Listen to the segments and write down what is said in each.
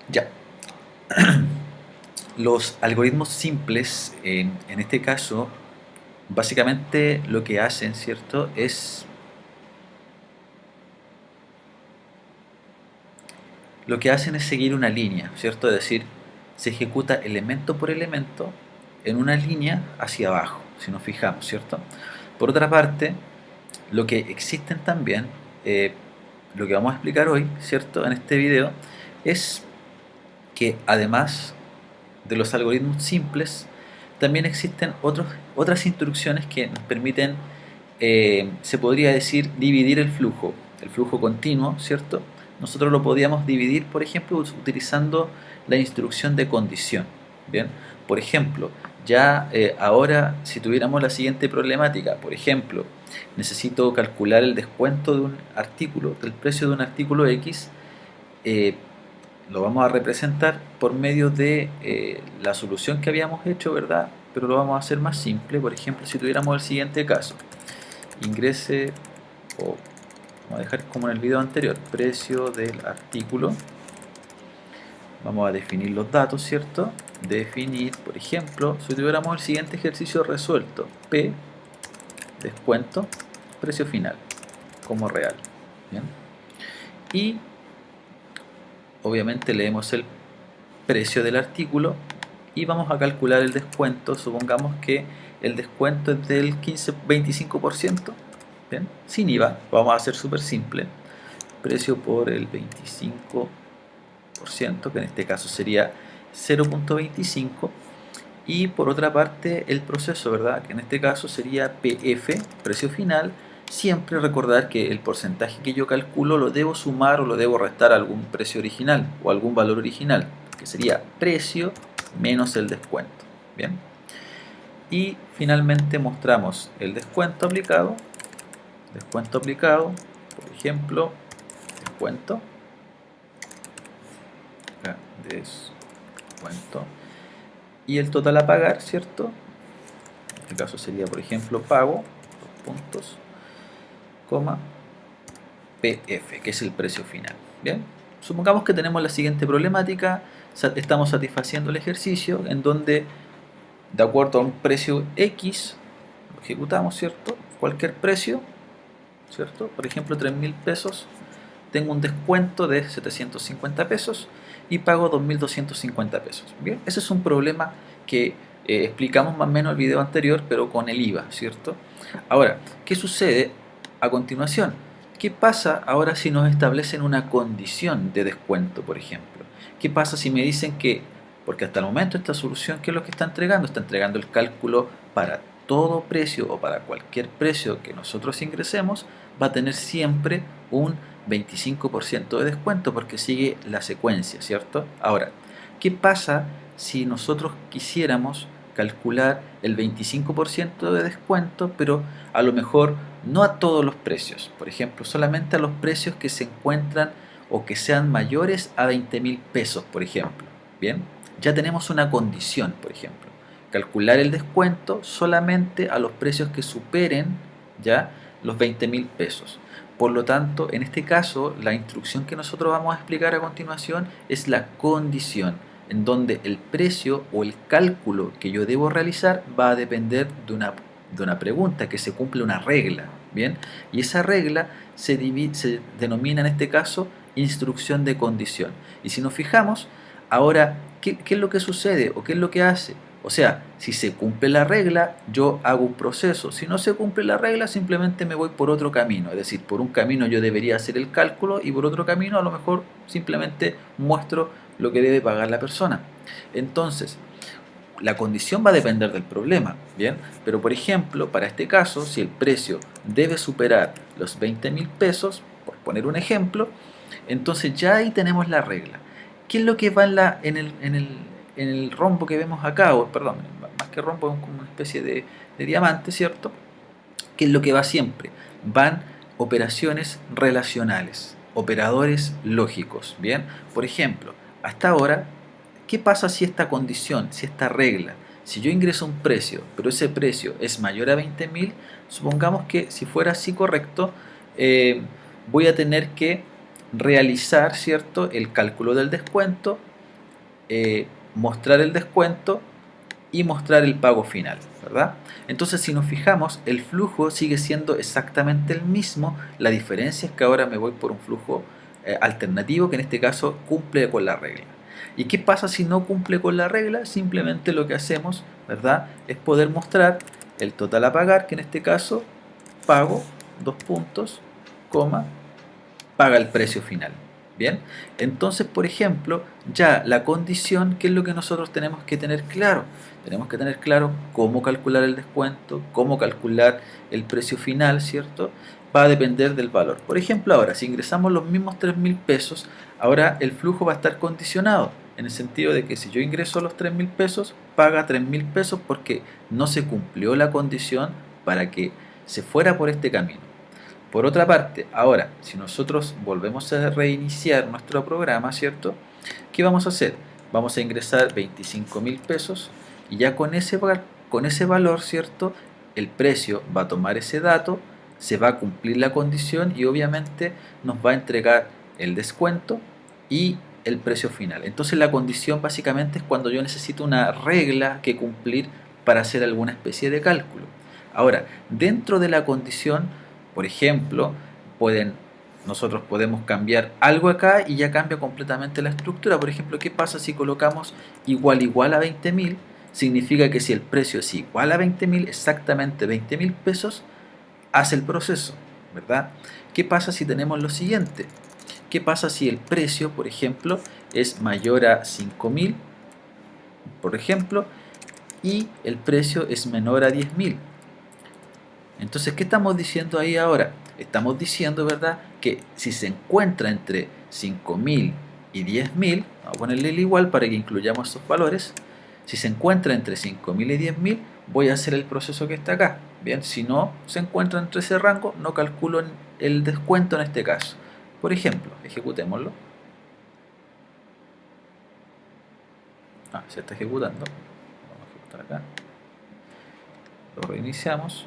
Ya, los algoritmos simples, en este caso, básicamente lo que hacen, ¿cierto? Lo que hacen es seguir una línea, ¿cierto? Es decir, se ejecuta elemento por elemento en una línea hacia abajo, si nos fijamos, ¿cierto? Por otra parte, lo que existen también, eh, lo que vamos a explicar hoy, ¿cierto? En este video, es que además de los algoritmos simples, también existen otras instrucciones que nos permiten, se podría decir, dividir el flujo continuo, ¿cierto? Nosotros lo podíamos dividir, por ejemplo, utilizando la instrucción de condición, ¿bien? Por ejemplo, ya ahora, si tuviéramos la siguiente problemática, por ejemplo, necesito calcular el descuento de un artículo, del precio de un artículo X, eh, lo vamos a representar por medio de la solución que habíamos hecho, ¿verdad? Pero lo vamos a hacer más simple. Por ejemplo, si tuviéramos el siguiente caso, ingrese, o vamos a dejar como en el video anterior, precio del artículo. Vamos a definir los datos, ¿cierto? Definir, por ejemplo, si tuviéramos el siguiente ejercicio resuelto, P, descuento, precio final, como real. ¿Bien? Y obviamente leemos el precio del artículo y vamos a calcular el descuento. Supongamos que el descuento es del 25%, ¿bien? Sin IVA, vamos a hacer súper simple. Precio por el 25%, que en este caso sería 0.25. Y por otra parte el proceso, ¿verdad? Que en este caso sería PF, precio final. Siempre recordar que el porcentaje que yo calculo lo debo sumar o lo debo restar a algún precio original o algún valor original, que sería precio menos el descuento. Bien. Y finalmente mostramos el descuento aplicado. Descuento aplicado, por ejemplo, descuento. Acá, descuento. Y el total a pagar, ¿cierto? En este caso sería, por ejemplo, pago, dos puntos, coma, PF, que es el precio final. Bien, supongamos que tenemos la siguiente problemática. Estamos satisfaciendo el ejercicio en donde, de acuerdo a un precio X, lo ejecutamos, ¿cierto? Cualquier precio, ¿cierto? Por ejemplo, 3.000 pesos. Tengo un descuento de 750 pesos y pago 2.250 pesos. Bien, ese es un problema que explicamos más o menos en el video anterior, pero con el IVA, ¿cierto? Ahora, ¿qué sucede a continuación? ¿Qué pasa ahora si nos establecen una condición de descuento, por ejemplo? ¿Qué pasa si me dicen que, porque hasta el momento esta solución, ¿qué es lo que está entregando? Está entregando el cálculo para todo precio o para cualquier precio que nosotros ingresemos, va a tener siempre un 25% de descuento porque sigue la secuencia, ¿cierto? Ahora, ¿qué pasa si nosotros quisiéramos calcular el 25% de descuento, pero a lo mejor no a todos los precios? Por ejemplo, solamente a los precios que se encuentran o que sean mayores a 20.000 pesos, por ejemplo. Bien, ya tenemos una condición, por ejemplo. Calcular el descuento solamente a los precios que superen ya los 20.000 pesos. Por lo tanto, en este caso, la instrucción que nosotros vamos a explicar a continuación es la condición, en donde el precio o el cálculo que yo debo realizar va a depender de una pregunta, que se cumple una regla, ¿bien? Y esa regla se denomina en este caso instrucción de condición. Y si nos fijamos, ahora, ¿qué es lo que sucede o qué es lo que hace? O sea, si se cumple la regla, yo hago un proceso. Si no se cumple la regla, simplemente me voy por otro camino. Es decir, por un camino yo debería hacer el cálculo y por otro camino a lo mejor simplemente muestro lo que debe pagar la persona. Entonces, la condición va a depender del problema, ¿bien? Pero por ejemplo, para este caso, si el precio debe superar los 20.000 pesos, por poner un ejemplo, entonces ya ahí tenemos la regla. ¿Qué es lo que va en el rombo que vemos acá? O, perdón, más que rombo, es como una especie de diamante, ¿cierto? ¿Qué es lo que va siempre? Van operaciones relacionales, operadores lógicos, ¿bien? Por ejemplo, hasta ahora, ¿qué pasa si esta condición, si esta regla, si yo ingreso un precio, pero ese precio es mayor a 20.000, supongamos que si fuera así correcto, voy a tener que realizar, ¿cierto?, el cálculo del descuento mostrar el descuento y mostrar el pago final, ¿verdad? Entonces, si nos fijamos, el flujo sigue siendo exactamente el mismo. La diferencia es que ahora me voy por un flujo alternativo que en este caso cumple con la regla. ¿Y qué pasa si no cumple con la regla? Simplemente lo que hacemos, ¿verdad?, es poder mostrar el total a pagar, que en este caso pago, dos puntos, coma, paga el precio final. Bien, entonces, por ejemplo, ya la condición, ¿qué es lo que nosotros tenemos que tener claro? Tenemos que tener claro cómo calcular el descuento, cómo calcular el precio final, ¿cierto? Va a depender del valor. Por ejemplo, ahora, si ingresamos los mismos 3.000 pesos, ahora el flujo va a estar condicionado, en el sentido de que si yo ingreso los 3.000 pesos, paga 3.000 pesos porque no se cumplió la condición para que se fuera por este camino. Por otra parte, ahora, si nosotros volvemos a reiniciar nuestro programa, ¿cierto? ¿Qué vamos a hacer? Vamos a ingresar 25.000 pesos y ya con ese valor, ¿cierto?, el precio va a tomar ese dato, se va a cumplir la condición y obviamente nos va a entregar el descuento y el precio final. Entonces la condición básicamente es cuando yo necesito una regla que cumplir para hacer alguna especie de cálculo. Ahora, dentro de la condición, por ejemplo, nosotros podemos cambiar algo acá y ya cambia completamente la estructura. Por ejemplo, ¿qué pasa si colocamos igual a 20.000? Significa que si el precio es igual a 20.000, exactamente 20.000 pesos, hace el proceso, ¿verdad? ¿Qué pasa si tenemos lo siguiente? ¿Qué pasa si el precio, por ejemplo, es mayor a 5.000, por ejemplo, y el precio es menor a 10.000? Entonces, ¿qué estamos diciendo ahí ahora? Estamos diciendo, ¿verdad?, que si se encuentra entre 5.000 y 10.000, vamos a ponerle el igual para que incluyamos esos valores. Si se encuentra entre 5.000 y 10.000, voy a hacer el proceso que está acá. Bien, si no se encuentra entre ese rango, no calculo el descuento en este caso. Por ejemplo, ejecutémoslo. Se está ejecutando. Vamos a ejecutar acá. Lo reiniciamos.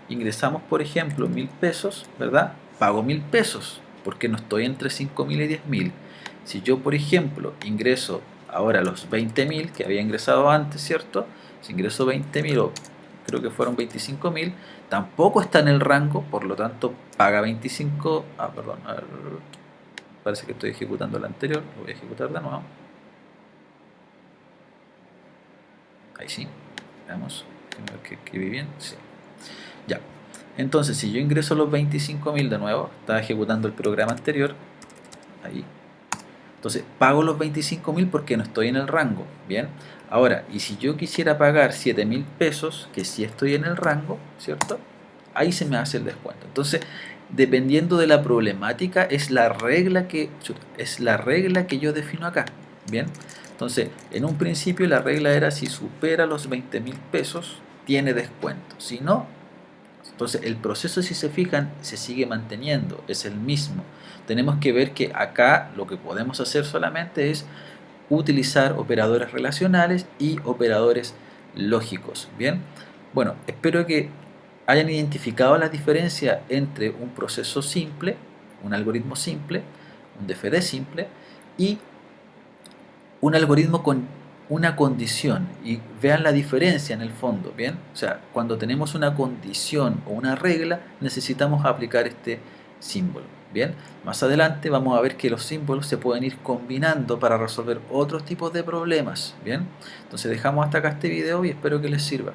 Ingresamos, por ejemplo, 1.000 pesos, ¿verdad? Pago 1.000 pesos porque no estoy entre 5.000 y 10.000. Si yo, por ejemplo, ingreso ahora los 20.000 que había ingresado antes, ¿cierto? Si ingreso 20.000 o creo que fueron 25.000, tampoco está en el rango, por lo tanto paga 25. Perdón, a ver, parece que estoy ejecutando el anterior, lo voy a ejecutar de nuevo. Ahí sí, veamos, que escribí bien, sí. Ya, entonces si yo ingreso los 25.000 de nuevo, estaba ejecutando el programa anterior, ahí. Entonces pago los 25.000 porque no estoy en el rango, ¿bien? Ahora, y si yo quisiera pagar 7.000 pesos, que sí estoy en el rango, ¿cierto? Ahí se me hace el descuento. Entonces, dependiendo de la problemática, es la regla que yo defino acá, ¿bien? Entonces, en un principio la regla era si supera los 20.000 pesos, tiene descuento. Si no, entonces el proceso, si se fijan, se sigue manteniendo, es el mismo. Tenemos que ver que acá lo que podemos hacer solamente es utilizar operadores relacionales y operadores lógicos. Bien, bueno, espero que hayan identificado la diferencia entre un proceso simple, un algoritmo simple, un DFD simple y un algoritmo con una condición, y vean la diferencia en el fondo, ¿bien? O sea, cuando tenemos una condición o una regla, necesitamos aplicar este símbolo, ¿bien? Más adelante vamos a ver que los símbolos se pueden ir combinando para resolver otros tipos de problemas, ¿bien? Entonces dejamos hasta acá este video y espero que les sirva.